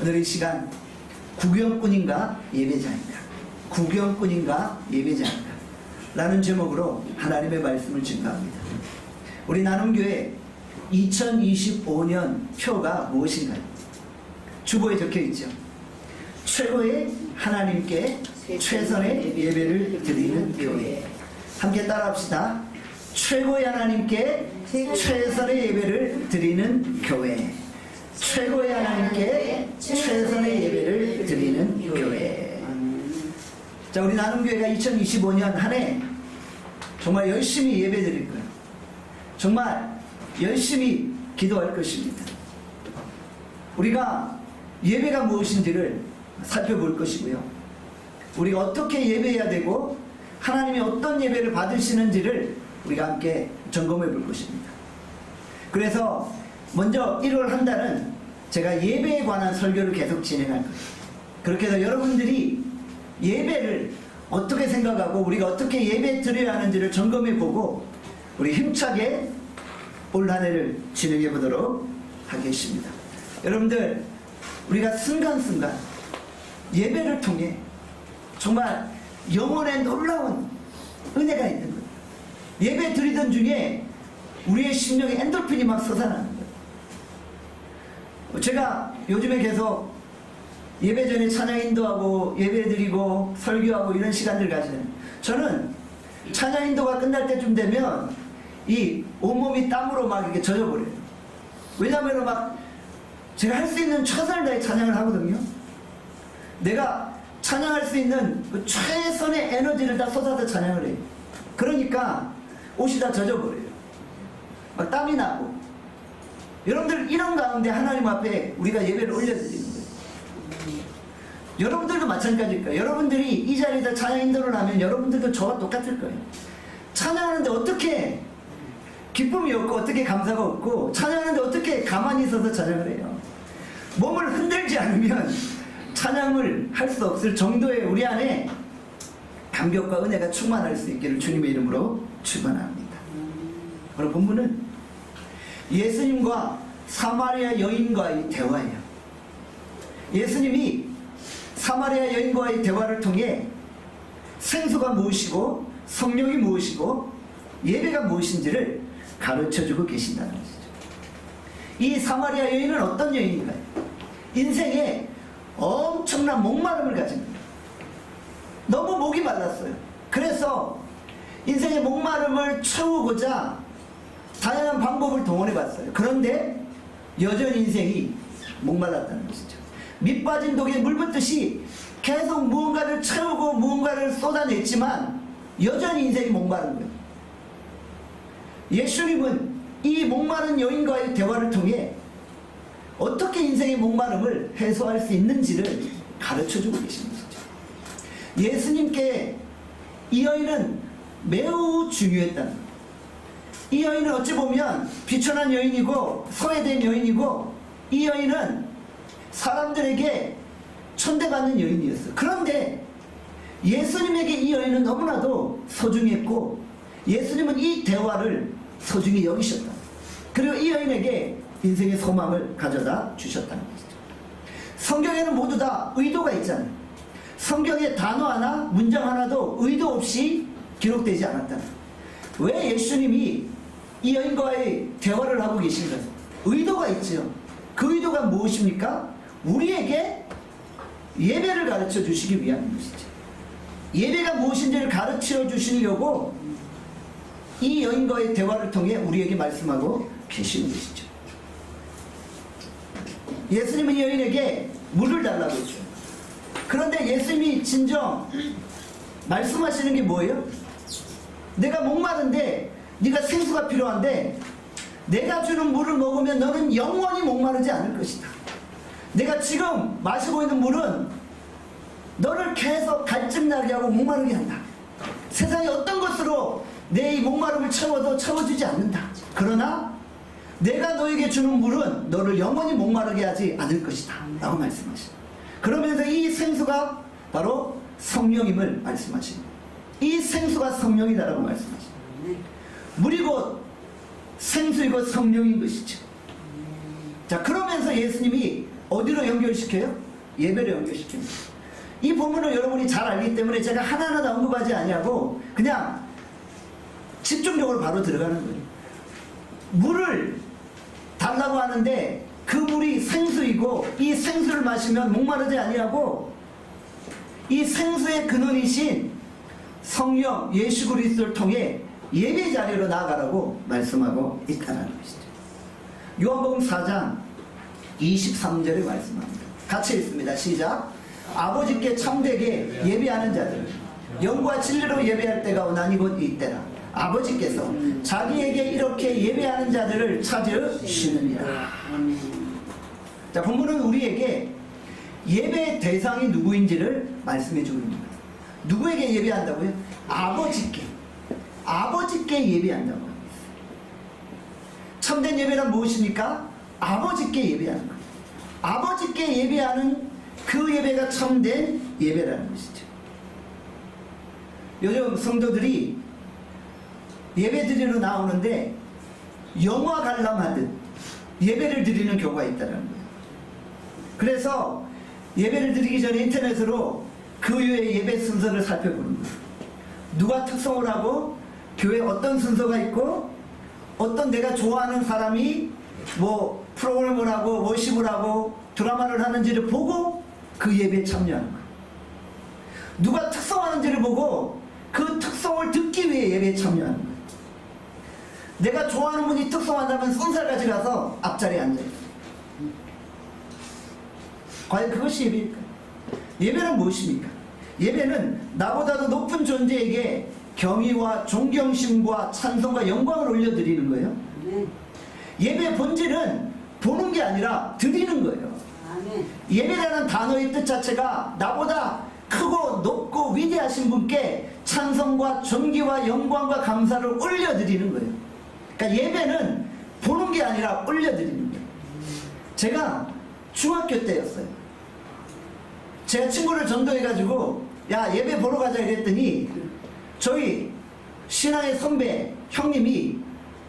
오늘 이 시간 구경꾼인가 예배자인가, 구경꾼인가 예배자인가 라는 제목으로 하나님의 말씀을 증거합니다. 우리 나눔교회 2025년 표가 무엇인가요? 주보에 적혀있죠. 최고의 하나님께 최선의 예배를 드리는 교회. 함께 따라합시다. 최고의 하나님께 최선의 예배를 드리는 교회. 최고의 하나님께 최선의 예배를 드리는 교회. 자, 우리 나눔교회가 2025년 한 해 정말 열심히 예배 드릴 거예요. 정말 열심히 기도할 것입니다. 우리가 예배가 무엇인지를 살펴볼 것이고요. 우리가 어떻게 예배해야 되고 하나님이 어떤 예배를 받으시는지를 우리가 함께 점검해 볼 것입니다. 그래서 먼저 1월 한 달은 제가 예배에 관한 설교를 계속 진행할 거예요. 그렇게 해서 여러분들이 예배를 어떻게 생각하고 우리가 어떻게 예배 드려야 하는지를 점검해 보고 우리 힘차게 올 한 해를 진행해 보도록 하겠습니다. 여러분들, 우리가 순간순간 예배를 통해 정말 영혼에 놀라운 은혜가 있는 거예요. 예배 드리던 중에 우리의 심령에 엔돌핀이 막 솟아나는 거예요. 제가 요즘에 계속 예배 전에 찬양 인도하고 예배 드리고 설교하고 이런 시간들 가지잖아요. 저는 찬양 인도가 끝날 때쯤 되면 이 온몸이 땀으로 막 이렇게 젖어버려요. 왜냐하면 막 제가 할 수 있는 최선을 다해 찬양을 하거든요. 내가 찬양할 수 있는 그 최선의 에너지를 다 쏟아서 찬양을 해요. 그러니까 옷이 다 젖어버려요. 막 땀이 나고. 여러분들, 이런 가운데 하나님 앞에 우리가 예배를 올려드리는 거예요. 여러분들도 마찬가지일 거예요. 여러분들이 이 자리에서 찬양 인도를 하면 여러분들도 저와 똑같을 거예요. 찬양하는데 어떻게 기쁨이 없고 어떻게 감사가 없고, 찬양하는데 어떻게 가만히 있어서 찬양을 해요. 몸을 흔들지 않으면 찬양을 할 수 없을 정도의 우리 안에 감격과 은혜가 충만할 수 있기를 주님의 이름으로 축원합니다. 오늘 본문은 예수님과 사마리아 여인과의 대화예요. 예수님이 사마리아 여인과의 대화를 통해 생수가 무엇이고 성령이 무엇이고 예배가 무엇인지를 가르쳐주고 계신다는 것이죠. 이 사마리아 여인은 어떤 여인인가요? 인생에 엄청난 목마름을 가진 거예요. 너무 목이 말랐어요. 그래서 인생의 목마름을 채우고자 다양한 방법을 동원해 봤어요. 그런데 여전히 인생이 목말랐다는 것이죠. 밑 빠진 독에 물 붓듯이 계속 무언가를 채우고 무언가를 쏟아냈지만 여전히 인생이 목마른 거예요. 예수님은 이 목마른 여인과의 대화를 통해 어떻게 인생의 목마름을 해소할 수 있는지를 가르쳐주고 계시는 것이죠. 예수님께 이 여인은 매우 중요했다는 거예요. 이 여인은 어찌 보면 비천한 여인이고 소외된 여인이고, 이 여인은 사람들에게 천대받는 여인이었어요. 그런데 예수님에게 이 여인은 너무나도 소중했고, 예수님은 이 대화를 소중히 여기셨다. 그리고 이 여인에게 인생의 소망을 가져다 주셨다는 것이죠. 성경에는 모두 다 의도가 있잖아요. 성경의 단어 하나, 문장 하나도 의도 없이 기록되지 않았다는 거예요. 왜 예수님이 이 여인과의 대화를 하고 계신가? 의도가 있죠. 그 의도가 무엇입니까? 우리에게 예배를 가르쳐 주시기 위한 것이죠. 예배가 무엇인지를 가르쳐 주시려고 이 여인과의 대화를 통해 우리에게 말씀하고 계시는 것이죠. 예수님은 이 여인에게 물을 달라고 했죠. 그런데 예수님이 진정 말씀하시는 게 뭐예요? 내가 목마른데, 네가 생수가 필요한데 내가 주는 물을 먹으면 너는 영원히 목마르지 않을 것이다. 내가 지금 마시고 있는 물은 너를 계속 갈증나게 하고 목마르게 한다. 세상의 어떤 것으로 내 이 목마름을 채워도 채워주지 않는다. 그러나 내가 너에게 주는 물은 너를 영원히 목마르게 하지 않을 것이다 라고 말씀하시죠. 그러면서 이 생수가 바로 성령임을 말씀하십니다. 이 생수가 성령이다라고 말씀하십니다. 물이 곧 생수이고 성령인 것이죠. 자, 그러면서 예수님이 어디로 연결시켜요? 예배로 연결시킵니다. 이 본문을 여러분이 잘 알기 때문에 제가 하나하나 언급하지 아니하고 그냥 집중적으로 바로 들어가는 거예요. 물을 달라고 하는데 그 물이 생수이고 이 생수를 마시면 목마르지 아니하고 이 생수의 근원이신 성령 예수 그리스도를 통해 예배 자리로 나아가라고 말씀하고 있다는 것이죠. 요한복음 4장 23절에 말씀합니다. 같이 읽습니다. 시작. 아버지께 참되게 예배하는 자들 영과 진리로 예배할 때가 오나니 곧 이때라. 아버지께서 자기에게 이렇게 예배하는 자들을 찾으시느니라. 자, 본문은 우리에게 예배의 대상이 누구인지를 말씀해 주는 겁니다. 누구에게 예배한다고요? 아버지께. 아버지께 예배한다고 합니다. 참된 예배란 무엇입니까? 아버지께 예배하는 거예요. 아버지께 예배하는 그 예배가 참된 예배라는 것이죠. 요즘 성도들이 예배 드리러 나오는데 영화 관람하듯 예배를 드리는 경우가 있다는 거예요. 그래서 예배를 드리기 전에 인터넷으로 그 후의 예배 순서를 살펴보는 거예요. 누가 특성을 하고 교회에 어떤 순서가 있고 어떤 내가 좋아하는 사람이 뭐 프로그램을 하고 워십을 하고 드라마를 하는지를 보고 그 예배에 참여하는 거예요. 누가 특성하는지를 보고 그 특성을 듣기 위해 예배에 참여하는 거예요. 내가 좋아하는 분이 특성한다면 손살까지 가서 앞자리에 앉아있어요. 과연 그것이 예배일까요? 예배는 무엇입니까? 예배는 나보다도 높은 존재에게 경의와 존경심과 찬송과 영광을 올려드리는 거예요. 예배의 본질은 보는 게 아니라 드리는 거예요. 예배라는 단어의 뜻 자체가 나보다 크고 높고 위대하신 분께 찬송과 존귀와 영광과 감사를 올려드리는 거예요. 그러니까 예배는 보는 게 아니라 올려드리는 거예요. 제가 중학교 때였어요. 제가 친구를 전도해가지고 야 예배 보러 가자 이랬더니 저희 신앙의 선배 형님이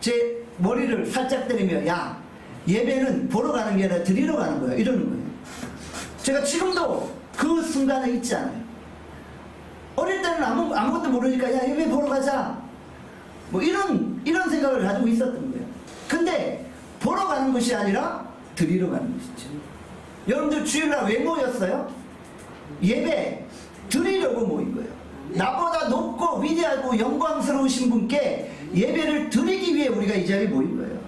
제 머리를 살짝 때리며 야 예배는 보러 가는 게 아니라 드리러 가는 거야 이러는 거예요. 제가 지금도 그 순간에 있지 않아요. 어릴 때는 아무것도 모르니까 야 예배 보러 가자 뭐 이런 생각을 가지고 있었던 거예요. 근데 보러 가는 것이 아니라 드리러 가는 것이죠. 여러분들 주일날 왜 모였어요? 예배 드리려고 모인 거예요. 나보다 높고 위대하고 영광스러우신 분께 예배를 드리기 위해 우리가 이 자리에 모인 거예요.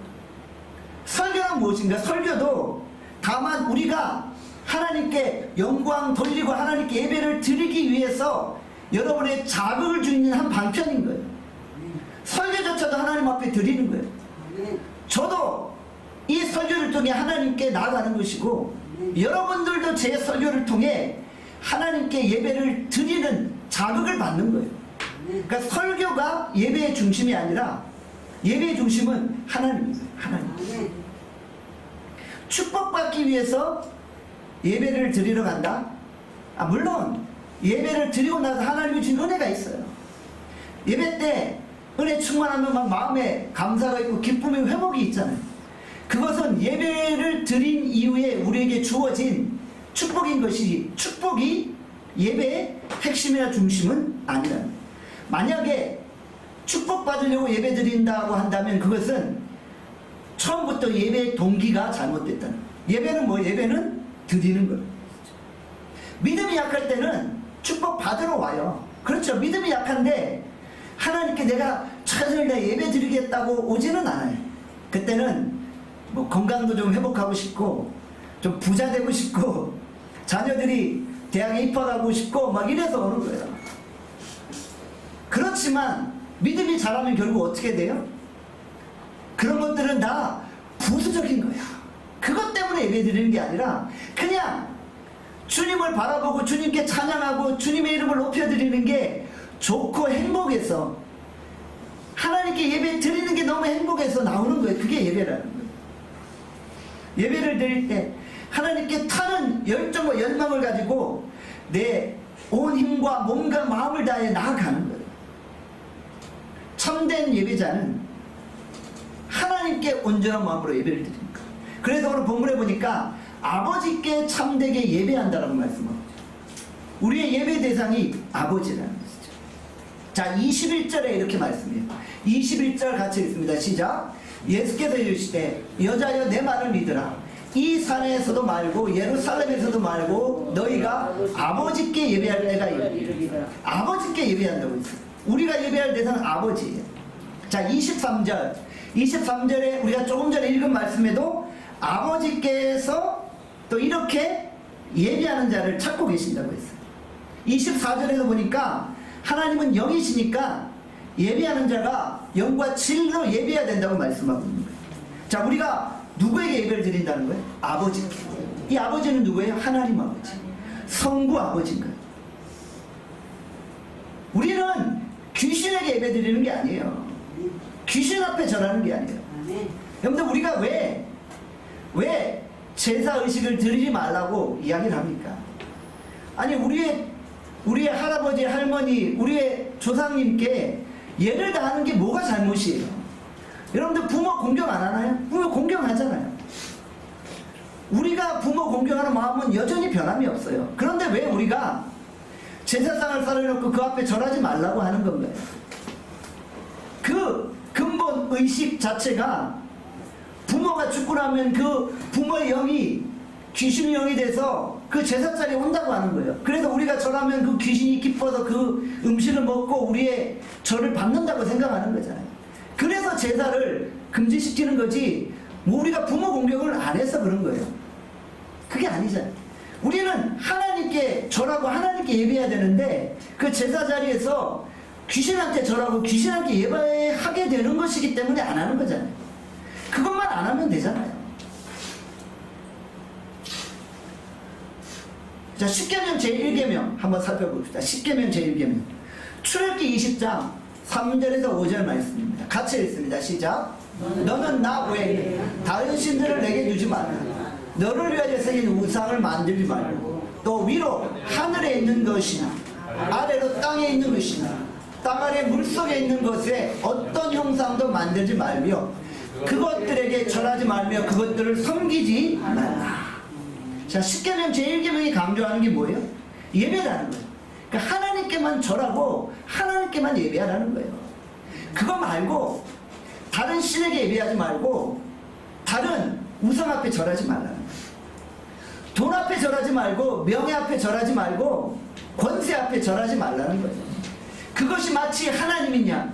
설교는 무엇인가? 설교도 다만 우리가 하나님께 영광 돌리고 하나님께 예배를 드리기 위해서 여러분의 자극을 주는 한 방편인 거예요. 설교조차도 하나님 앞에 드리는 거예요. 저도 이 설교를 통해 하나님께 나아가는 것이고 여러분들도 제 설교를 통해 하나님께 예배를 드리는 자극을 받는 거예요. 그러니까 설교가 예배의 중심이 아니라 예배의 중심은 하나님이에요. 하나님. 축복받기 위해서 예배를 드리러 간다? 물론 예배를 드리고 나서 하나님이 준 은혜가 있어요. 예배 때 은혜 충만하면 막 마음에 감사가 있고 기쁨의 회복이 있잖아요. 그것은 예배를 드린 이후에 우리에게 주어진 축복인 것이지 축복이 예배의 핵심이나 중심은 아니라는 거예요. 만약에 축복받으려고 예배 드린다고 한다면 그것은 처음부터 예배의 동기가 잘못됐다는 거예요. 예배는 뭐? 예배는 드리는 거예요. 믿음이 약할 때는 축복 받으러 와요. 그렇죠. 믿음이 약한데 하나님께 내가 최선을 다해 예배 드리겠다고 오지는 않아요. 그때는 뭐 건강도 좀 회복하고 싶고 좀 부자 되고 싶고 자녀들이 대학에 입학하고 싶고 막 이래서 오는 거예요. 그렇지만 믿음이 자라면 결국 어떻게 돼요? 그런 것들은 다 부수적인 거야. 그것 때문에 예배 드리는 게 아니라 그냥 주님을 바라보고 주님께 찬양하고 주님의 이름을 높여드리는 게 좋고 행복해서 하나님께 예배 드리는 게 너무 행복해서 나오는 거예요. 그게 예배라는 거예요. 예배를 드릴 때 하나님께 타는 열정과 열망을 가지고 내 온 힘과 몸과 마음을 다해 나아가는 거예요. 참된 예배자는 하나님께 온전한 마음으로 예배를 드립니다. 그래서 오늘 본문에 보니까 아버지께 참되게 예배한다라고 말씀합니다. 우리의 예배 대상이 아버지라는 것이죠. 자, 21절에 이렇게 말씀해요. 21절 같이 읽습니다. 시작. 예수께서 이르시되 여자여 내 말을 믿으라. 이 산에서도 말고 예루살렘에서도 말고 너희가 아버지께 예배할 때가 이르리라. 아버지께 예배한다고 했어요. 우리가 예배할 대상은 아버지예요. 자, 23절에 우리가 조금 전에 읽은 말씀에도 아버지께서 또 이렇게 예배하는 자를 찾고 계신다고 했어요. 24절에도 보니까 하나님은 영이시니까 예배하는 자가 영과 진리로 예배해야 된다고 말씀하고 있는 거예요. 자, 우리가 누구에게 예배를 드린다는 거예요? 아버지께. 이 아버지는 누구예요? 하나님 아버지, 성부 아버지인 거예요. 우리는 귀신에게 예배 드리는 게 아니에요. 귀신 앞에 절하는 게 아니에요. 여러분들, 우리가 왜 제사 의식을 드리지 말라고 이야기를 합니까? 아니, 우리의 할아버지, 할머니, 우리의 조상님께 예를 다하는 게 뭐가 잘못이에요? 여러분들 부모 공경 안 하나요? 부모 공경하잖아요. 우리가 부모 공경하는 마음은 여전히 변함이 없어요. 그런데 왜 우리가 제사상을 쌓아놓고 그 앞에 절하지 말라고 하는 건가요? 그 근본 의식 자체가 부모가 죽고 나면 그 부모의 영이 귀신의 영이 돼서 그 제사 자리에 온다고 하는 거예요. 그래서 우리가 절하면 그 귀신이 기뻐서 그 음식을 먹고 우리의 절을 받는다고 생각하는 거잖아요. 그래서 제사를 금지시키는 거지, 뭐 우리가 부모 공경을 안 해서 그런 거예요. 그게 아니잖아요. 우리는 하나님께 절하고 하나님께 예배해야 되는데 그 제사 자리에서 귀신한테 절하고 귀신한테 예배하게 되는 것이기 때문에 안 하는 거잖아요. 그것만 안 하면 되잖아요. 자, 십계명 제1계명 한번 살펴봅시다. 십계명 제1계명 출애굽기 20장 3절에서 5절 말씀입니다. 같이 읽습니다. 시작. 너는 나 외에 다른 신들을 내게 주지 말라. 너를 위하여 새긴 우상을 만들지 말고 또 위로 하늘에 있는 것이나 아래로 땅에 있는 것이나 땅 아래 물속에 있는 것에 어떤 형상도 만들지 말며 그것들에게 절하지 말며 그것들을 섬기지 말라. 자, 십계명 제1계명이 강조하는 게 뭐예요? 예배라는 거예요. 그러니까 하나님께만 절하고 하나님께만 예배하라는 거예요. 그거 말고 다른 신에게 예배하지 말고 다른 우상 앞에 절하지 말라는 거예요. 돈 앞에 절하지 말고 명예 앞에 절하지 말고 권세 앞에 절하지 말라는 거예요. 그것이 마치 하나님이냐,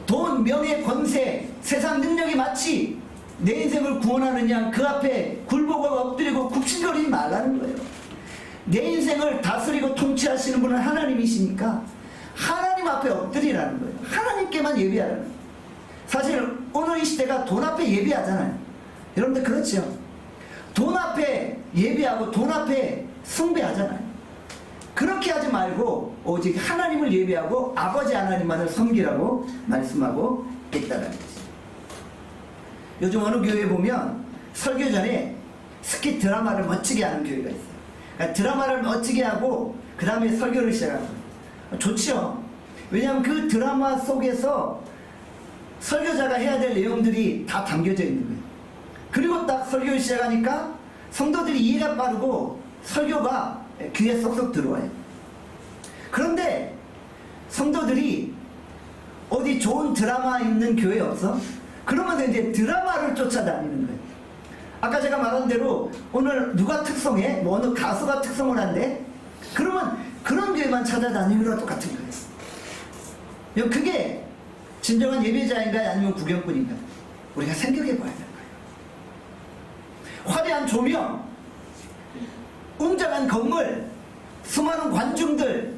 돈, 명예, 권세, 세상 능력이 마치 내 인생을 구원하느냐, 그 앞에 굴복하고 엎드리고 굽신거리지 말라는 거예요. 내 인생을 다스리고 통치하시는 분은 하나님이시니까 하나님 앞에 엎드리라는 거예요. 하나님께만 예배하라는 거예요. 사실 오늘 이 시대가 돈 앞에 예배하잖아요. 여러분들 그렇죠? 돈 앞에 예배하고 돈 앞에 숭배하잖아요. 그렇게 하지 말고 오직 하나님을 예배하고 아버지 하나님만을 섬기라고 말씀하고 있다는 거죠. 요즘 어느 교회에 보면 설교 전에 스킷 드라마를 멋지게 하는 교회가 있어요. 그러니까 드라마를 멋지게 하고 그 다음에 설교를 시작하는 거예요. 좋죠. 왜냐하면 그 드라마 속에서 설교자가 해야 될 내용들이 다 담겨져 있는 거예요. 그리고 딱 설교를 시작하니까 성도들이 이해가 빠르고 설교가 귀에 쏙쏙 들어와요. 그런데 성도들이 어디 좋은 드라마 있는 교회 없어? 그러면 이제 드라마를 쫓아다니는 거예요. 아까 제가 말한 대로 오늘 누가 특성해? 뭐 어느 가수가 특성을 한대? 그러면 그런 교회만 찾아다니는 거랑 똑같은 거예요. 그게 진정한 예배자인가요? 아니면 구경꾼인가요? 우리가 생각해 봐야 되는 거예요. 화려한 조명, 웅장한 건물, 수많은 관중들,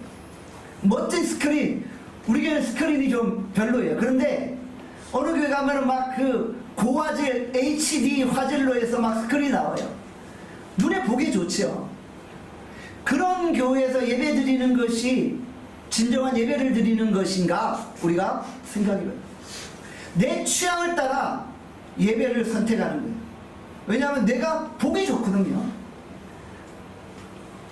멋진 스크린. 우리 교회는 스크린이 좀 별로예요. 그런데 어느 교회 가면은 막 그 고화질 HD 화질로 해서 막 스크린이 나와요. 눈에 보기 좋죠. 그런 교회에서 예배 드리는 것이 진정한 예배를 드리는 것인가? 우리가 생각해봐요. 내 취향을 따라 예배를 선택하는 거예요. 왜냐하면 내가 보기 좋거든요.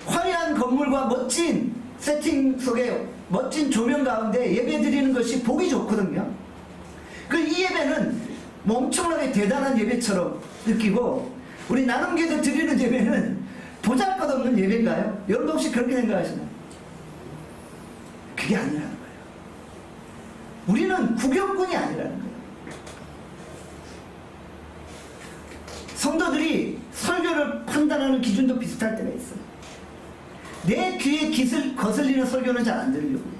화려한 건물과 멋진 세팅 속에 멋진 조명 가운데 예배 드리는 것이 보기 좋거든요. 이 예배는 뭐 엄청나게 대단한 예배처럼 느끼고 우리 나눔교회에서 드리는 예배는 보잘것없는 예배인가요? 여러분 혹시 그렇게 생각하시나요? 그게 아니라는 거예요. 우리는 구경꾼이 아니라는 거예요. 성도들이 설교를 판단하는 기준도 비슷할 때가 있어요. 내 귀에 거슬리는 설교는 잘 안 들으려고 해요.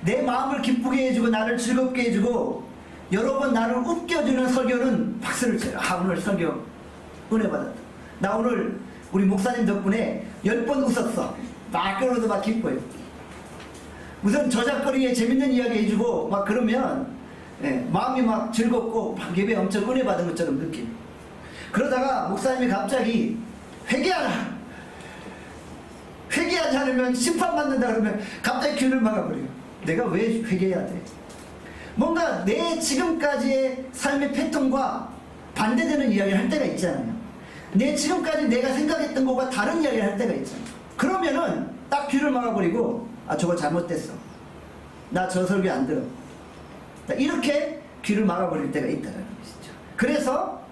내 마음을 기쁘게 해주고 나를 즐겁게 해주고 여러 번 나를 웃겨주는 설교는 박수를 쳐요. 아, 오늘 설교 은혜 받았다. 나 오늘 우리 목사님 덕분에 10번 웃었어. 막 그러도 막 기뻐요. 우선 저작거리에 재밌는 이야기 해주고 막 그러면 마음이 막 즐겁고 막 예배 엄청 은혜 받은 것처럼 느껴요. 그러다가 목사님이 갑자기 회개하라, 회개하지 않으면 심판받는다 그러면 갑자기 귀를 막아버려요. 내가 왜 회개해야 돼? 뭔가 내 지금까지의 삶의 패턴과 반대되는 이야기를 할 때가 있잖아요. 내 지금까지 내가 생각했던 것과 다른 이야기를 할 때가 있잖아요. 그러면은 딱 귀를 막아버리고 아, 저거 잘못됐어. 나 저 설교 안 들어. 이렇게 귀를 막아버릴 때가 있다는 것이죠. 그래서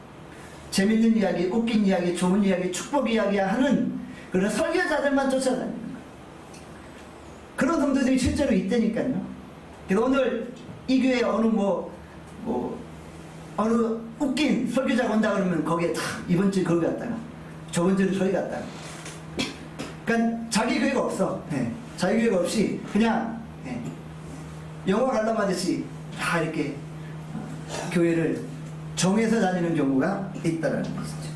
재밌는 이야기, 웃긴 이야기, 좋은 이야기, 축복 이야기 하는 그런 설교자들만 쫓아다니는 거예요. 그런 성도들이 실제로 있다니까요. 그래서 오늘 이 교회에 어느 어느 웃긴 설교자가 온다 그러면 거기에 다 이번 주에 거기 갔다가 저번 주에 저기 갔다가 그러니까 자기 교회가 없어. 자기 교회가 없이 그냥 영화 관람하듯이 다 이렇게 교회를 정해서 다니는 경우가 있다는 것이죠.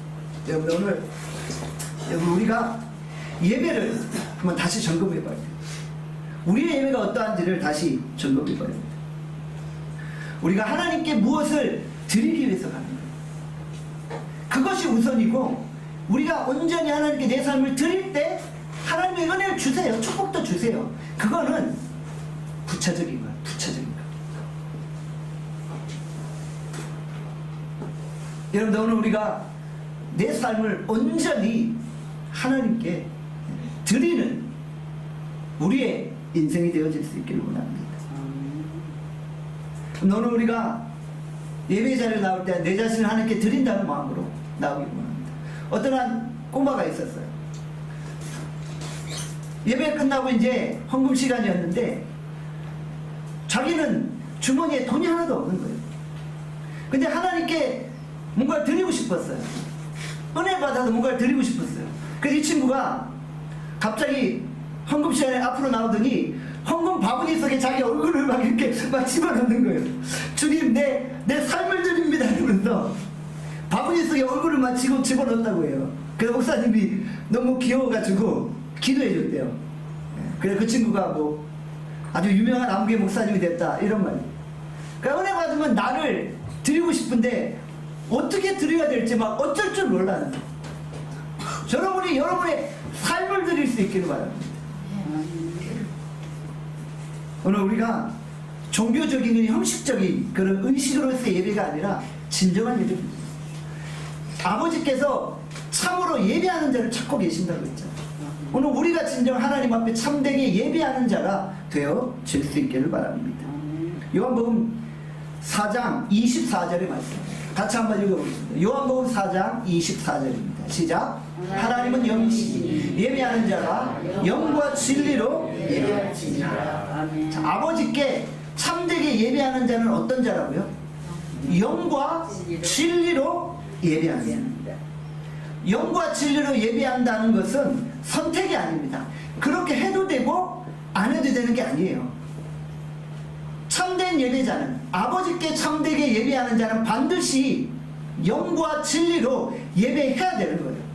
여러분 오늘 우리가 예배를 한번 다시 점검해 봐야 돼요. 우리의 예배가 어떠한지를 다시 점검해 봐야 됩니다. 우리가 하나님께 무엇을 드리기 위해서 가는 거예요. 그것이 우선이고 우리가 온전히 하나님께 내 삶을 드릴 때 하나님의 은혜를 주세요. 축복도 주세요. 그거는 부차적인 거예요. 부차적인 거. 여러분들 오늘 우리가 내 삶을 온전히 하나님께 드리는 우리의 인생이 되어질 수 있기를 원합니다. 오늘 우리가 예배 자리에 나올 때 내 자신을 하나님께 드린다는 마음으로 나오기를 원합니다. 어떤 한 꼬마가 있었어요. 예배 끝나고 이제 헌금 시간이었는데 자기는 주머니에 돈이 하나도 없는 거예요. 근데 하나님께 뭔가를 드리고 싶었어요. 은혜 받아서 뭔가를 드리고 싶었어요. 그래서 이 친구가 갑자기 헌금 시간에 앞으로 나오더니 헌금 바구니 속에 자기 얼굴을 막 이렇게 막 집어넣는 거예요. 주님 내 삶을 드립니다 이러면서 바구니 속에 얼굴을 막 집어넣었다고 해요. 그래서 목사님이 너무 귀여워가지고 기도해 줬대요. 그래서 그 친구가 뭐 아주 유명한 암교회 목사님이 됐다 이런 말이에요. 그러니까 은혜 받으면 나를 드리고 싶은데 어떻게 드려야 될지 막 어쩔 줄 몰라요. 여러분이 여러분의 삶을 드릴 수 있기를 바랍니다. 오늘 우리가 종교적인 형식적인 그런 의식으로서의 예배가 아니라 진정한 예배입니다. 아버지께서 참으로 예배하는 자를 찾고 계신다고 했잖아요. 오늘 우리가 진정 하나님 앞에 참되게 예배하는 자가 되어질 수 있기를 바랍니다. 요한복음 4장 24절의 말씀 같이 한번 읽어보겠습니다. 요한복음 4장 24절입니다. 시작. 하나님은 영이시니 예배하는 자가 영과 진리로 예배할지니라. 자, 아버지께 참되게 예배하는 자는 어떤 자라고요? 영과 진리로 예배하는 자입니다. 영과 진리로 예배한다는 것은 선택이 아닙니다. 그렇게 해도 되고 안 해도 되는 게 아니에요. 참된 예배자는 아버지께 참되게 예배하는 자는 반드시 영과 진리로 예배해야 되는 거예요.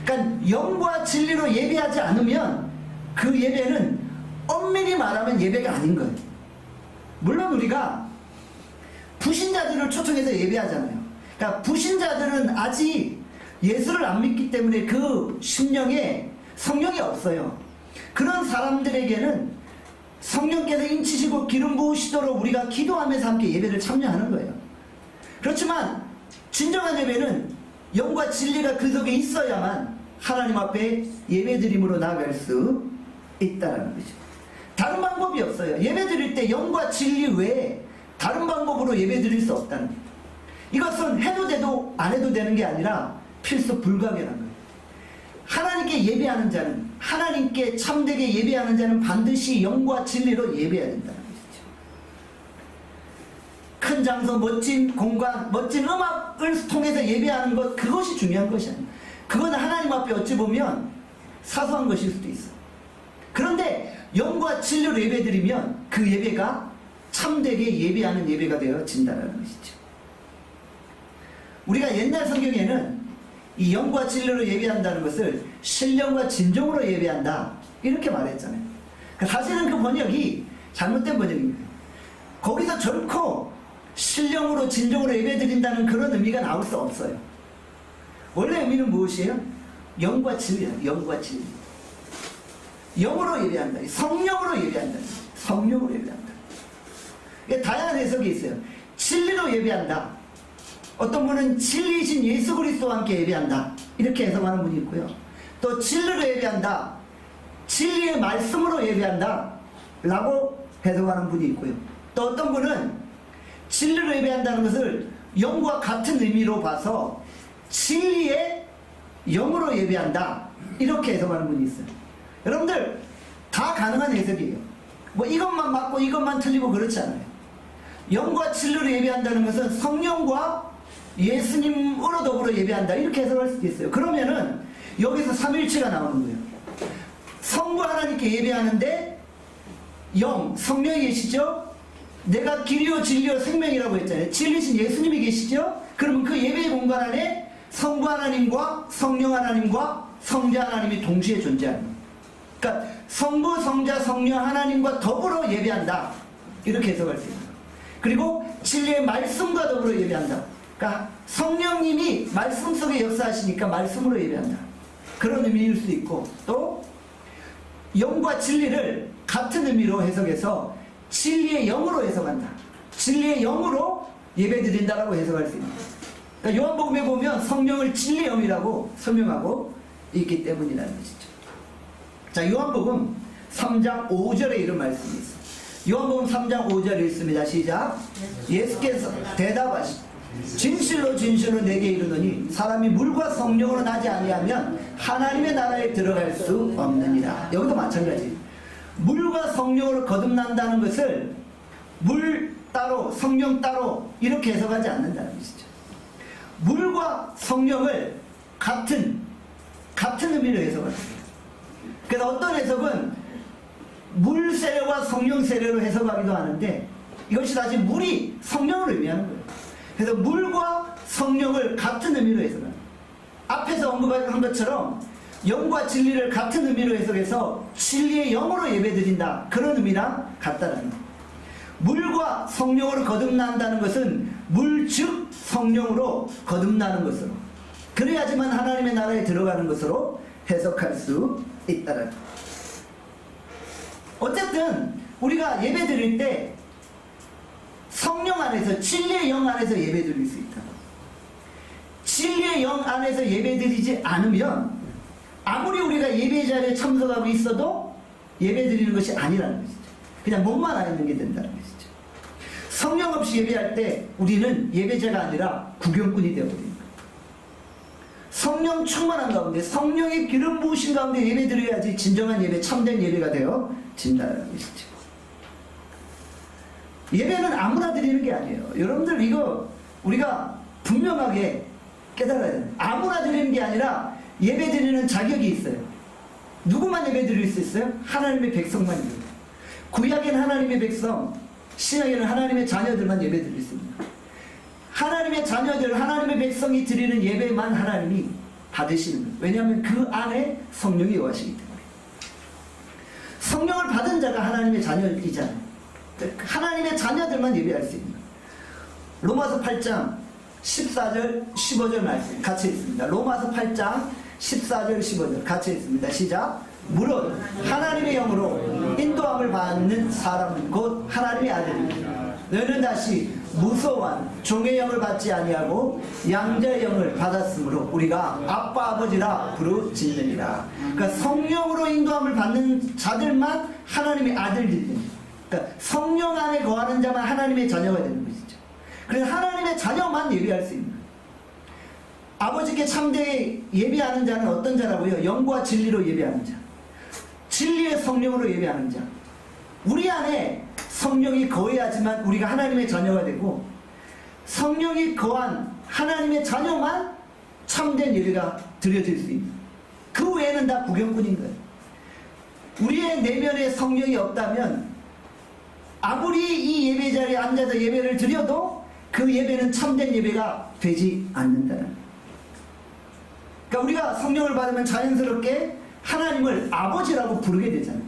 그러니까 영과 진리로 예배하지 않으면 그 예배는 엄밀히 말하면 예배가 아닌 거예요. 물론 우리가 불신자들을 초청해서 예배하잖아요. 그러니까 불신자들은 아직 예수를 안 믿기 때문에 그 심령에 성령이 없어요. 그런 사람들에게는 성령께서 인치시고 기름 부으시도록 우리가 기도하면서 함께 예배를 참여하는 거예요. 그렇지만 진정한 예배는 영과 진리가 그 속에 있어야만 하나님 앞에 예배드림으로 나아갈 수 있다는 거죠. 다른 방법이 없어요. 예배드릴 때 영과 진리 외에 다른 방법으로 예배드릴 수 없다는 거예요. 이것은 해도 돼도 안 해도 되는 게 아니라 필수 불가결한 거예요. 하나님께 예배하는 자는, 하나님께 참되게 예배하는 자는 반드시 영과 진리로 예배해야 된다는 것이죠. 큰 장소, 멋진 공간, 멋진 음악을 통해서 예배하는 것, 그것이 중요한 것이 아니에요. 그건 하나님 앞에 어찌 보면 사소한 것일 수도 있어. 그런데 영과 진리로 예배드리면 그 예배가 참되게 예배하는 예배가 되어진다는 것이죠. 우리가 옛날 성경에는 이 영과 진리로 예배한다는 것을 신령과 진정으로 예배한다 이렇게 말했잖아요. 사실은 그 번역이 잘못된 번역입니다. 거기서 결코 신령으로 진정으로 예배드린다는 그런 의미가 나올 수 없어요. 원래 의미는 무엇이에요? 영과 진리야. 영과 진리. 영으로 예배한다. 성령으로 예배한다. 성령으로 예배한다. 다양한 해석이 있어요. 진리로 예배한다. 어떤 분은 진리이신 예수 그리스도와 함께 예배한다. 이렇게 해석하는 분이 있고요. 또 진리로 예배한다. 진리의 말씀으로 예배한다. 라고 해석하는 분이 있고요. 또 어떤 분은 진리로 예배한다는 것을 영과 같은 의미로 봐서 진리의 영으로 예배한다. 이렇게 해석하는 분이 있어요. 여러분들 다 가능한 해석이에요. 뭐 이것만 맞고 이것만 틀리고 그렇지 않아요. 영과 진리로 예배한다는 것은 성령과 예수님으로 더불어 예배한다 이렇게 해석할 수도 있어요. 그러면은 여기서 삼일체가 나오는 거예요. 성부 하나님께 예배하는데 영, 성령이 계시죠? 내가 길이요 진리요 생명이라고 했잖아요. 진리신 예수님이 계시죠? 그러면 그 예배의 공간 안에 성부 하나님과 성령 하나님과 성자 하나님이 동시에 존재하는 거예요. 그러니까 성부, 성자, 성령 하나님과 더불어 예배한다 이렇게 해석할 수 있는 거예요. 그리고 진리의 말씀과 더불어 예배한다. 그러니까 성령님이 말씀 속에 역사하시니까 말씀으로 예배한다. 그런 의미일 수도 있고, 또 영과 진리를 같은 의미로 해석해서 진리의 영으로 해석한다. 진리의 영으로 예배드린다라고 해석할 수 있는 거예요. 그러니까 요한복음에 보면 성령을 진리의 영이라고 설명하고 있기 때문이라는 것이죠. 자, 요한복음 3장 5절에 이런 말씀이 있어요. 요한복음 3장 5절에 있습니다. 시작. 예수께서 대답하시고 진실로 진실로 내게 이르노니 사람이 물과 성령으로 나지 아니하면 하나님의 나라에 들어갈 수 없느니라. 여기도 마찬가지. 물과 성령으로 거듭난다는 것을 물 따로 성령 따로 이렇게 해석하지 않는다는 것이죠. 물과 성령을 같은 의미로 해석합니다. 그래서 어떤 해석은 물 세례와 성령 세례로 해석하기도 하는데 이것이 다시 물이 성령을 의미하는 거예요. 그래서 물과 성령을 같은 의미로 해석합니다. 앞에서 언급한 것처럼 영과 진리를 같은 의미로 해석해서 진리의 영으로 예배드린다. 그런 의미랑 같다는 거예요. 물과 성령으로 거듭난다는 것은 물 즉 성령으로 거듭나는 것으로, 그래야지만 하나님의 나라에 들어가는 것으로 해석할 수 있다는 거예요. 어쨌든 우리가 예배 드릴 때 성령 안에서 진리의 영 안에서 예배 드릴 수 있다. 진리의 영 안에서 예배 드리지 않으면 아무리 우리가 예배 자리에 참석하고 있어도 예배 드리는 것이 아니라는 것이죠. 그냥 몸만 안 있는 게 된다는 것이죠. 성령 없이 예배할 때 우리는 예배자가 아니라 구경꾼이 되어버립니다. 성령 충만한 가운데 성령의 기름 부으신 가운데 예배 드려야지 진정한 예배, 참된 예배가 되어진다는 것이죠. 예배는 아무나 드리는 게 아니에요. 여러분들 이거 우리가 분명하게 깨달아야 돼요. 아무나 드리는 게 아니라 예배 드리는 자격이 있어요. 누구만 예배 드릴 수 있어요? 하나님의 백성만 예배. 구약에는 하나님의 백성, 신약에는 하나님의 자녀들만 예배 드릴 수 있습니다. 하나님의 자녀들, 하나님의 백성이 드리는 예배만 하나님이 받으시는 거예요. 왜냐하면 그 안에 성령이 거하시기 때문에. 성령을 받은 자가 하나님의 자녀이잖아요. 하나님의 자녀들만 예배할 수 있는 거예요. 로마서 8장 14절 15절 말씀 같이 있습니다. 로마서 8장 14절 15절 같이 있습니다. 시작. 무릇 하나님의 영으로 인도함을 받는 사람은 곧 하나님의 아들입니다. 너희는 다시 무소한 종의 영을 받지 아니하고 양자의 영을 받았으므로 우리가 아빠 아버지라 부르짖느니라. 그러니까 성령으로 인도함을 받는 자들만 하나님의 아들들이 됩니다. 그러니까 성령 안에 거하는 자만 하나님의 자녀가 되는 것이죠. 그래서 하나님의 자녀만 예배할 수 있는 거예요. 아버지께 참되게 예배하는 자는 어떤 자라고요? 영과 진리로 예배하는 자, 진리의 성령으로 예배하는 자. 우리 안에 성령이 거해야지만 우리가 하나님의 자녀가 되고, 성령이 거한 하나님의 자녀만 참된 예배가 드려질 수 있는, 그 외에는 다 구경꾼인 거예요. 우리의 내면에 성령이 없다면 아무리 이 예배 자리에 앉아서 예배를 드려도 그 예배는 참된 예배가 되지 않는다는 거예요. 그러니까 우리가 성령을 받으면 자연스럽게 하나님을 아버지라고 부르게 되잖아요.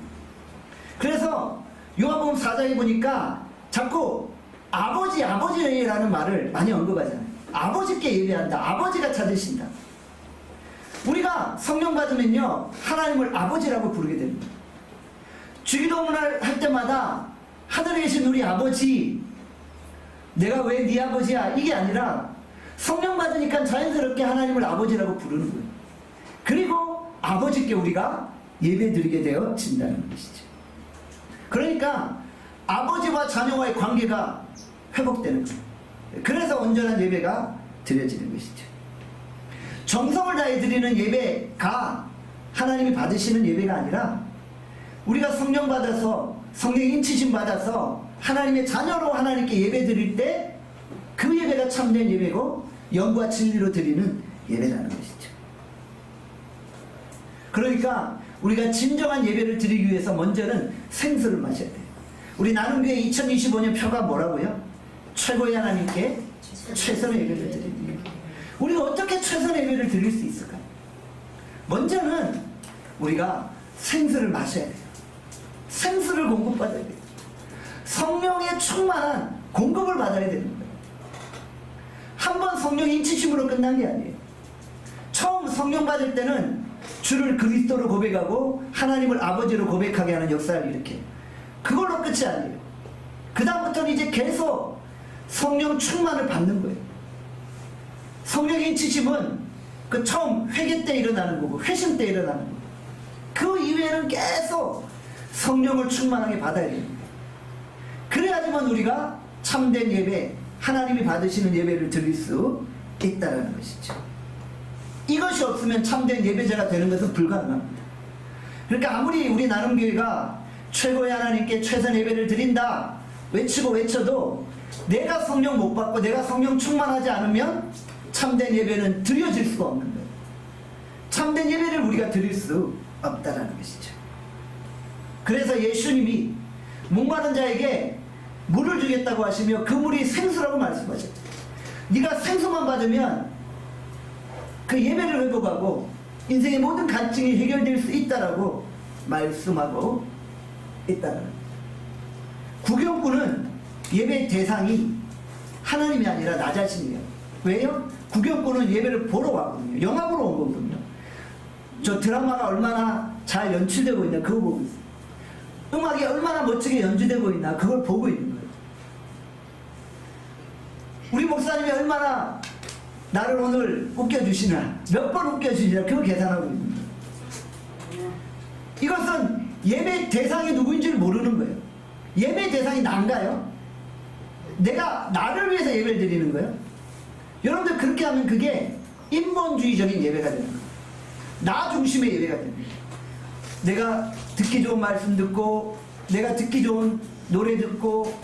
그래서 요한복음 4장에 보니까 자꾸 아버지라는 말을 많이 언급하잖아요. 아버지께 예배한다, 아버지가 찾으신다. 우리가 성령 받으면요, 하나님을 아버지라고 부르게 됩니다. 주기도문을 할 때마다 하늘에 계신 우리 아버지, 내가 왜 네 아버지야, 이게 아니라 성령 받으니까 자연스럽게 하나님을 아버지라고 부르는 거예요. 그리고 아버지께 우리가 예배드리게 되어진다는 것이죠. 그러니까 아버지와 자녀와의 관계가 회복되는 거예요. 그래서 온전한 예배가 드려지는 것이죠. 정성을 다해 드리는 예배가 하나님이 받으시는 예배가 아니라, 우리가 성령 받아서, 성령 인치심 받아서 하나님의 자녀로 하나님께 예배 드릴 때 그 예배가 참된 예배고 영과 진리로 드리는 예배라는 것이죠. 그러니까 우리가 진정한 예배를 드리기 위해서 먼저는 생수를 마셔야 돼요. 우리 나눔교회 2025년 표가 뭐라고요? 최고의 하나님께 최선의 예배를 드립니다. 우리가 어떻게 최선의 예배를 드릴 수 있을까요? 먼저는 우리가 생수를 마셔야 돼요. 생수를 공급받아야 돼요. 성령의 충만한 공급을 받아야 되는 거예요. 한 번 성령 인치심으로 끝난 게 아니에요. 처음 성령 받을 때는 주를 그리스도로 고백하고 하나님을 아버지로 고백하게 하는 역사를 일으켜요. 그걸로 끝이 아니에요. 그 다음부터는 이제 계속 성령 충만을 받는 거예요. 성령 인치심은 그 처음 회개 때 일어나는 거고 회심 때 일어나는 거고, 그 이후에는 계속 성령을 충만하게 받아야 됩니다. 그래야지만 우리가 참된 예배, 하나님이 받으시는 예배를 드릴 수 있다는 것이죠. 이것이 없으면 참된 예배자가 되는 것은 불가능합니다. 그러니까 아무리 우리 나눔교회가 최고의 하나님께 최선 예배를 드린다 외치고 외쳐도 내가 성령 못 받고 내가 성령 충만하지 않으면 참된 예배는 드려질 수가 없는 거예요. 참된 예배를 우리가 드릴 수 없다는 것이죠. 그래서 예수님이 목마른 자에게 물을 주겠다고 하시며 그 물이 생수라고 말씀하셨죠. 네가 생수만 받으면 그 예배를 회복하고 인생의 모든 갈증이 해결될 수 있다라고 말씀하고 있다는 거예요. 구경꾼은 예배 대상이 하나님이 아니라 나 자신이에요. 왜요? 구경꾼은 예배를 보러 왔거든요. 영화 보러 온 거거든요. 저 드라마가 얼마나 잘 연출되고 있나 그거 보고 있어요. 음악이 얼마나 멋지게 연주되고 있나 그걸 보고 있는 거예요. 우리 목사님이 얼마나 나를 오늘 웃겨주시나, 몇 번 웃겨주시나 그걸 계산하고 있는 거예요. 이것은 예배 대상이 누구인지를 모르는 거예요. 예배 대상이 난가요? 내가 나를 위해서 예배를 드리는 거예요? 여러분들 그렇게 하면 그게 인본주의적인 예배가 되는 거예요. 나 중심의 예배가 됩니다. 내가 듣기 좋은 말씀 듣고, 내가 듣기 좋은 노래 듣고,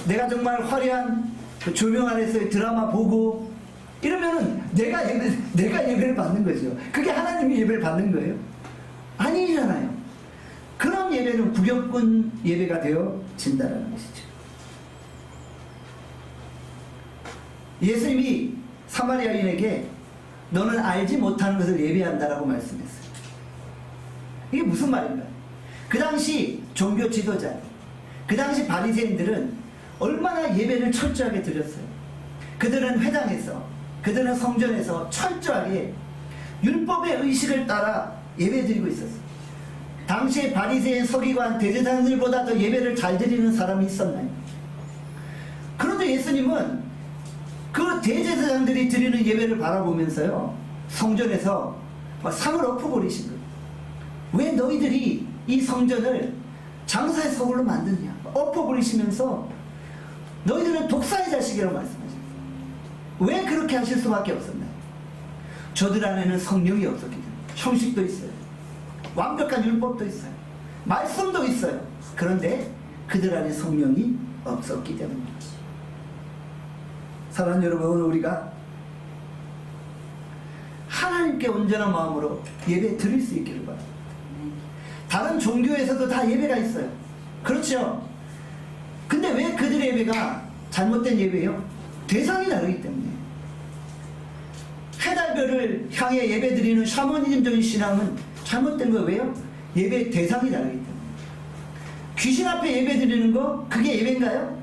내가 정말 화려한 그 조명 안에서의 드라마 보고 이러면은 내가 예배를 받는 거죠. 그게 하나님이 예배를 받는 거예요? 아니잖아요. 그런 예배는 구경꾼 예배가 되어진다는 것이죠. 예수님이 사마리아인에게 너는 알지 못하는 것을 예배한다라고 말씀했어요. 이게 무슨 말인가요? 그 당시 종교 지도자, 그 당시 바리새인들은 얼마나 예배를 철저하게 드렸어요. 그들은 회당에서, 그들은 성전에서 철저하게 율법의 의식을 따라 예배드리고 있었어요. 당시에 바리새인, 서기관, 대제사장들보다 더 예배를 잘 드리는 사람이 있었나요? 그런데 예수님은 그 대제사장들이 드리는 예배를 바라보면서요, 성전에서 상을 엎어버리신 거예요. 왜 너희들이 이 성전을 장사의 서울로 만드냐? 엎어버리시면서 너희들은 독사의 자식이라고 말씀하셨어요. 왜 그렇게 하실 수밖에 없었나요? 저들 안에는 성령이 없었기 때문에 형식도 있어요. 완벽한 율법도 있어요. 말씀도 있어요. 그런데 그들 안에 성령이 없었기 때문입니다. 사랑하는 여러분, 오늘 우리가 하나님께 온전한 마음으로 예배 드릴 수 있기를 바랍니다. 다른 종교에서도 다 예배가 있어요. 그렇죠? 근데 왜 그들의 예배가 잘못된 예배예요? 대상이 다르기 때문에. 해달별을 향해 예배 드리는 샤머니즘적인 신앙은 잘못된 거예요. 왜요? 예배 대상이 다르기 때문에. 귀신 앞에 예배 드리는 거, 그게 예배인가요?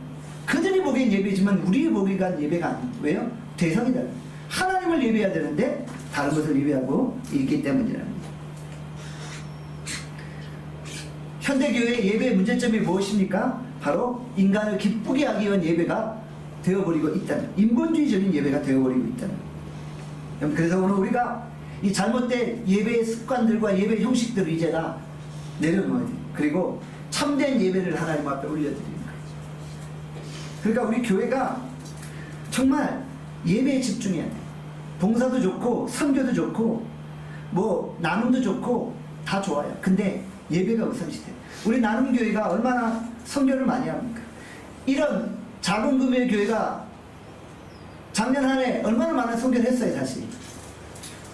그들이 보기엔 예배지만 우리 보기엔 예배가 아니에요. 왜요? 대상이 다르요. 하나님을 예배해야 되는데 다른 것을 예배하고 있기 때문이랍니다. 현대교회의 예배의 문제점이 무엇입니까? 바로 인간을 기쁘게 하기 위한 예배가 되어버리고 있다는, 인본주의적인 예배가 되어버리고 있다는. 그래서 오늘 우리가 이 잘못된 예배의 습관들과 예배 형식들을 이제 다 내려놓아야 돼요. 그리고 참된 예배를 하나님 앞에 올려드리는 거예요. 그러니까 우리 교회가 정말 예배에 집중해야 돼요. 봉사도 좋고 선교도 좋고 뭐 나눔도 좋고 다 좋아요. 근데 예배가 우선시돼요. 우리 나눔교회가 얼마나 선교를 많이 합니까? 이런 작은 규모의 교회가 작년 한 해 얼마나 많은 선교를 했어요. 사실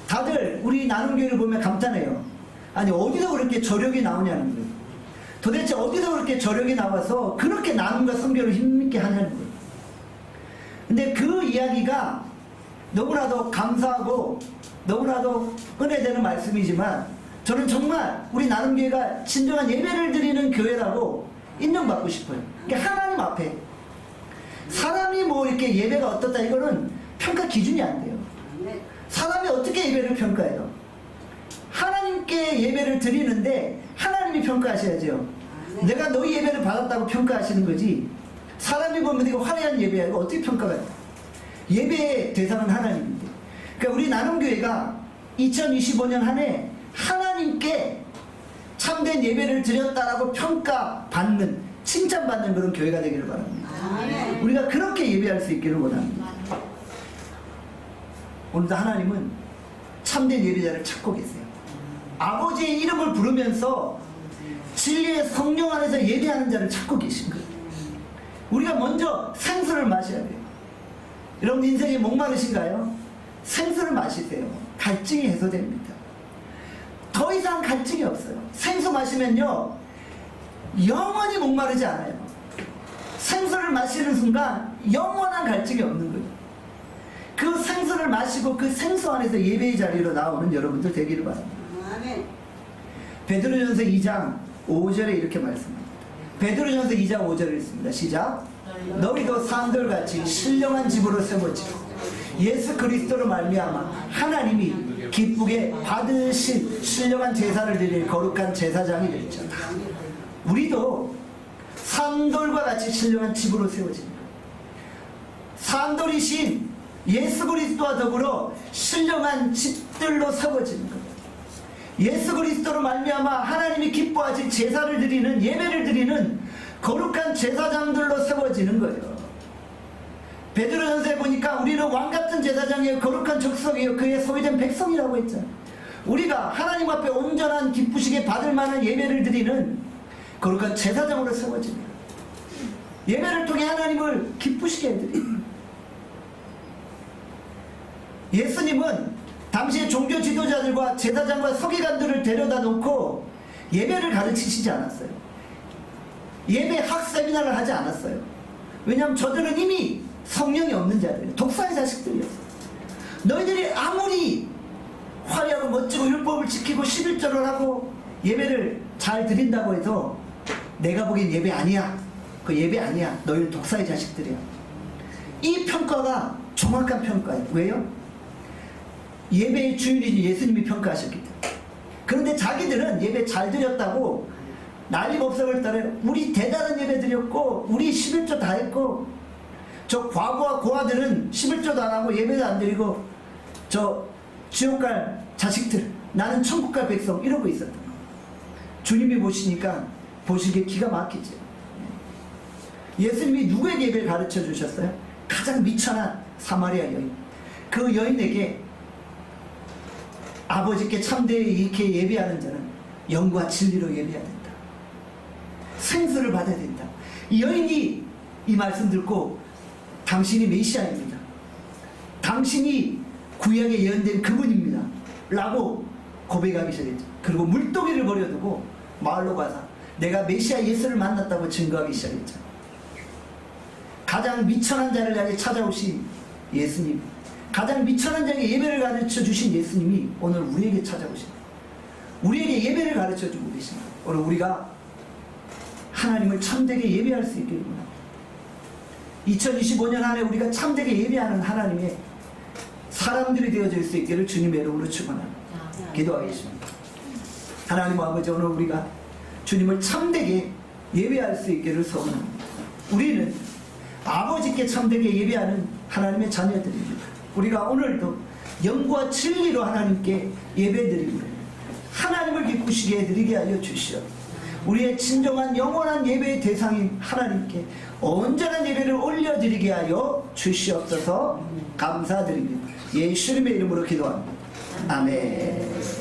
다들 우리 나눔교회를 보면 감탄해요. 아니 어디서 그렇게 저력이 나오냐는 거예요. 도대체 어디서 그렇게 저력이 나와서 그렇게 나눔과 선교를 힘있게 하냐는 거예요. 근데 그 이야기가 너무나도 감사하고 너무나도 은혜되는 말씀이지만 저는 정말 우리 나눔교회가 진정한 예배를 드리는 교회라고 인정받고 싶어요. 그러니까 하나님 앞에 사람이 뭐 이렇게 예배가 어떻다 이거는 평가 기준이 안 돼요. 사람이 어떻게 예배를 평가해요? 하나님께 예배를 드리는데 하나님이 평가하셔야죠. 내가 너희 예배를 받았다고 평가하시는 거지 사람이 보면 이거 화려한 예배야 이거 어떻게 평가해요? 예배의 대상은 하나님인데. 그러니까 우리 나눔교회가 2025년 한 해 하나님께 참된 예배를 드렸다라고 평가받는, 칭찬받는 그런 교회가 되기를 바랍니다. 우리가 그렇게 예배할 수 있기를 원합니다. 오늘도 하나님은 참된 예배자를 찾고 계세요. 아버지의 이름을 부르면서 진리의 성령 안에서 예배하는 자를 찾고 계신 거예요. 우리가 먼저 생수를 마셔야 돼요. 여러분 인생에 목마르신가요? 생수를 마시세요. 갈증이 해소됩니다. 더 이상 갈증이 없어요. 생수 마시면요 영원히 목마르지 않아요. 생수를 마시는 순간 영원한 갈증이 없는 거예요. 그 생수를 마시고 그 생수 안에서 예배의 자리로 나오는 여러분들 되기를 바랍니다. 베드로전서 2장 5절에 이렇게 말씀합니다. 베드로전서 2장 5절을 읽습니다. 시작. 너희도 사람들같이 신령한 집으로 세워지고 예수 그리스도로 말미암아 하나님이 기쁘게 받으신 신령한 제사를 드릴 거룩한 제사장이 될지어다. 우리도 산돌과 같이 신령한 집으로 세워집니다. 산돌이신 예수 그리스도와 더불어 신령한 집들로 세워지는 겁니다. 예수 그리스도로 말미암아 하나님이 기뻐하신 제사를 드리는, 예배를 드리는 거룩한 제사장들로 세워지는 거예요. 베드로전서에 보니까 우리는 왕같은 제사장이요 거룩한 족속이요 그의 소유된 백성이라고 했잖아요. 우리가 하나님 앞에 온전한 기쁘시게 받을 만한 예배를 드리는 거룩한 제사장으로 세워집니다. 예배를 통해 하나님을 기쁘시게 해드립니다. 예수님은 당시의 종교 지도자들과 제사장과 서기관들을 데려다 놓고 예배를 가르치시지 않았어요. 예배 학 세미나를 하지 않았어요. 왜냐하면 저들은 이미 성령이 없는 자들이에요. 독사의 자식들이었어요. 너희들이 아무리 화려하고 멋지고 율법을 지키고 11절을 하고 예배를 잘 드린다고 해서 내가 보기엔 예배 아니야. 그 예배 아니야. 너희는 독사의 자식들이야. 이 평가가 정확한 평가예요. 왜요? 예배의 주인이신 예수님이 평가하셨기 때문에. 그런데 자기들은 예배 잘 드렸다고 난리법석을 따라요. 우리 대단한 예배 드렸고 우리 11조 다 했고 저 과부와 고아들은 11조도 안 하고 예배도 안 드리고 저 지옥 갈 자식들 나는 천국 갈 백성 이러고 있었던 거예요. 주님이 보시니까 보시기에 기가 막히죠. 예수님이 누구에게 예배를 가르쳐 주셨어요? 가장 미천한 사마리아 여인. 그 여인에게 아버지께 참되게 이렇게 예배하는 자는 영과 진리로 예배해야 된다. 생수를 받아야 된다. 이 여인이 이 말씀 듣고 당신이 메시아입니다. 당신이 구약에 예언된 그분입니다. 라고 고백하기 시작했죠. 그리고 물동이를 버려두고 마을로 가서 내가 메시아 예수를 만났다고 증거하기 시작했죠. 가장 미천한 자를 향해 찾아오신 예수님, 가장 미천한 자에게 예배를 가르쳐 주신 예수님이 오늘 우리에게 찾아오십니다. 우리에게 예배를 가르쳐 주고 계십니다. 오늘 우리가 하나님을 참되게 예배할 수 있기를 원합니다. 2025년 안에 우리가 참되게 예배하는 하나님의 사람들이 되어질 수 있기를 주님의 이름으로 축원합니다. 기도하겠습니다. 하나님 아버지, 오늘 우리가 주님을 참되게 예배할 수 있기를 소원합니다. 우리는 아버지께 참되게 예배하는 하나님의 자녀들입니다. 우리가 오늘도 영과 진리로 하나님께 예배드리고 하나님을 기쁘시게 해드리게 하여 주시옵소서. 우리의 진정한 영원한 예배의 대상인 하나님께 온전한 예배를 올려드리게 하여 주시옵소서. 감사드립니다. 예수님의 이름으로 기도합니다. 아멘.